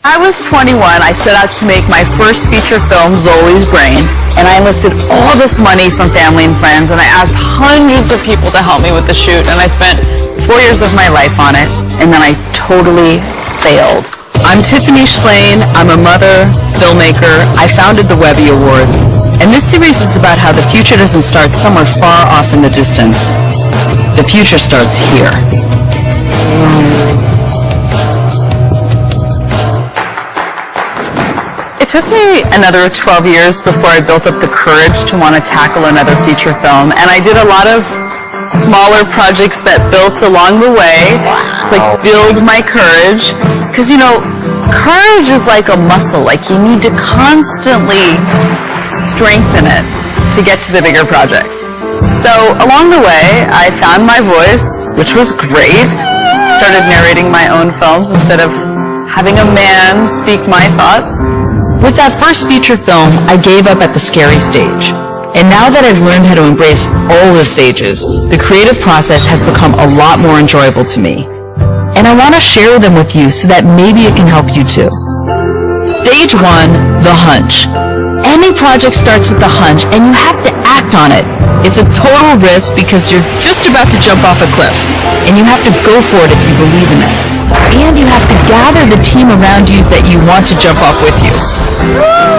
I was 21, I set out to make my first feature film, Zoli's Brain, and I enlisted all this money from family and friends, and I asked hundreds of people to help me with the shoot, and I spent 4 years of my life on it, and then I totally failed. I'm Tiffany Schlane, I'm a mother, filmmaker, I founded the Webby Awards, and this series is about how the future doesn't start somewhere far off in the distance. The future starts here. It took me another 12 years before I built up the courage to want to tackle another feature film, and I did a lot of smaller projects that built along the way to build my courage, because courage is like a muscle, like you need to constantly strengthen it to get to the bigger projects. So along the way I found my voice, which was great, started narrating my own films instead of having a man speak my thoughts. With that first feature film, I gave up at the scary stage. And now that I've learned how to embrace all the stages, the creative process has become a lot more enjoyable to me. And I want to share them with you so that maybe it can help you too. Stage 1, the hunch. Any project starts with the hunch, and you have to act on it. It's a total risk because you're just about to jump off a cliff, and you have to go for it if you believe in it. And you have to gather the team around you that you want to jump off with you.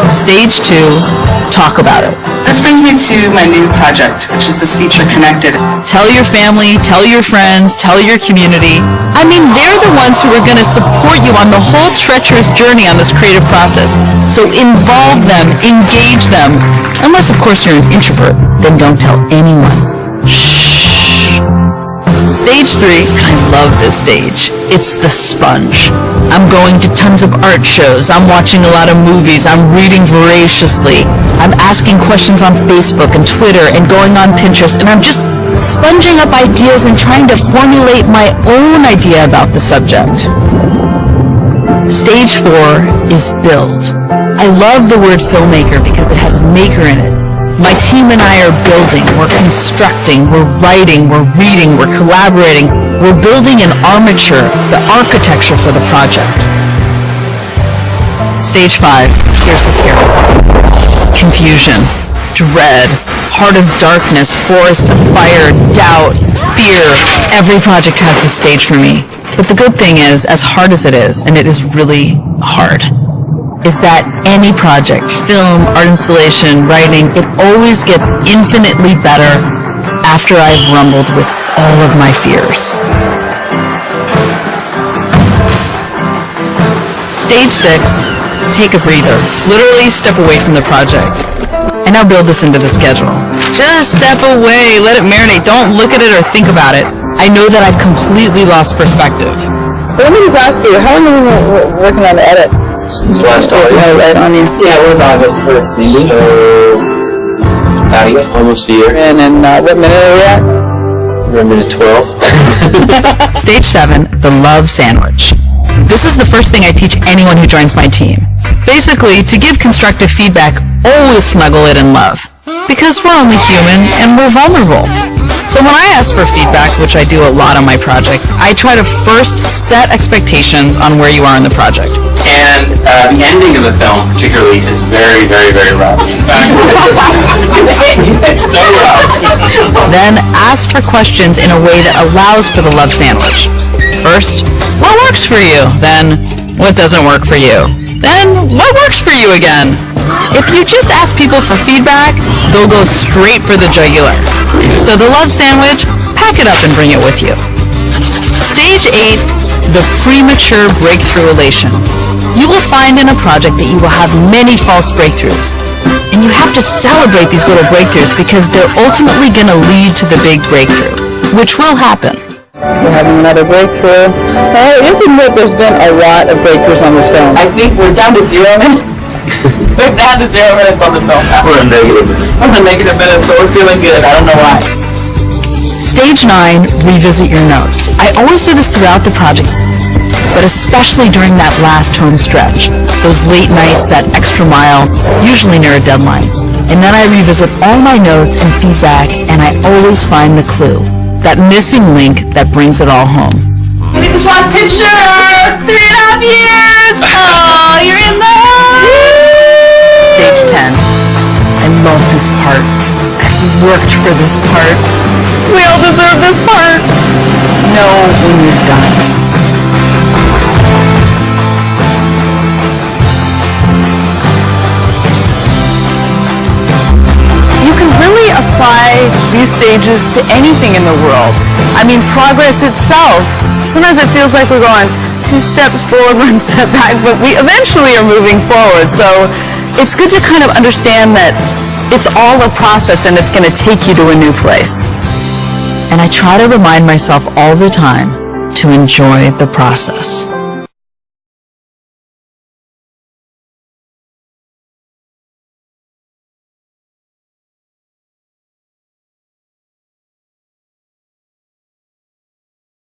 Stage 2, talk about it. This brings me to my new project, which is this feature Connected. Tell your family, tell your friends, tell your community. I mean, they're the ones who are going to support you on the whole treacherous journey on this creative process. So involve them, engage them. Unless, of course, you're an introvert, then don't tell anyone. Shh. Stage 3, I love this stage. It's the sponge. I'm going to tons of art shows. I'm watching a lot of movies. I'm reading voraciously. I'm asking questions on Facebook and Twitter and going on Pinterest, and I'm just sponging up ideas and trying to formulate my own idea about the subject. Stage 4 is build. I love the word filmmaker because it has maker in it. My team and I are building, we're constructing, we're writing, we're reading, we're collaborating, we're building an armature, the architecture for the project. Stage 5, here's the scary part. Confusion, dread, heart of darkness, forest of fire, doubt, fear. Every project has this stage for me. But the good thing is, as hard as it is, and it is really hard, is that any project, film, art installation, writing, it always gets infinitely better after I've rumbled with all of my fears. Stage 6, take a breather. Literally step away from the project. And now build this into the schedule. Just step away, let it marinate. Don't look at it or think about it. I know that I've completely lost perspective. But let me just ask you, how long have you been working on the edit? Since last August. Right on you. Yeah, it was August 1st, maybe. So, about almost a year. And then what minute are we at? We're at minute 12. Stage 7, the love sandwich. This is the first thing I teach anyone who joins my team. Basically, to give constructive feedback, always snuggle it in love. Because we're only human and we're vulnerable. So when I ask for feedback, which I do a lot on my projects, I try to first set expectations on where you are in the project. And the ending of the film, particularly, is very, very, very rough. In fact, it's so rough. Then ask for questions in a way that allows for the love sandwich. First, what works for you? Then, what doesn't work for you? Then, what works for you again? If you just ask people for feedback, they'll go straight for the jugular. So the love sandwich, pack it up and bring it with you. Stage 8, the premature breakthrough elation. You will find in a project that you will have many false breakthroughs. And you have to celebrate these little breakthroughs because they're ultimately going to lead to the big breakthrough, which will happen. We're having another breakthrough. You have to admit there's been a lot of breakthroughs on this film. I think we're down to 0 minutes. We're down to 0 minutes on the film now. We're a negative minute. We're a negative minute, so we're feeling good. I don't know why. Stage 9, revisit your notes. I always do this throughout the project, but especially during that last home stretch. Those late nights, that extra mile, usually near a deadline. And then I revisit all my notes and feedback, and I always find the clue. That missing link that brings it all home. Look at this one picture! 3.5 years! Oh, you're in the house! Stage 10. I love this part. I've worked for this part. We all deserve this part. Know when you're done. You can really apply these stages to anything in the world. I mean, progress itself. Sometimes it feels like we're going 2 steps forward, 1 step back, but we eventually are moving forward. So it's good to kind of understand that it's all a process and it's going to take you to a new place. And I try to remind myself all the time to enjoy the process.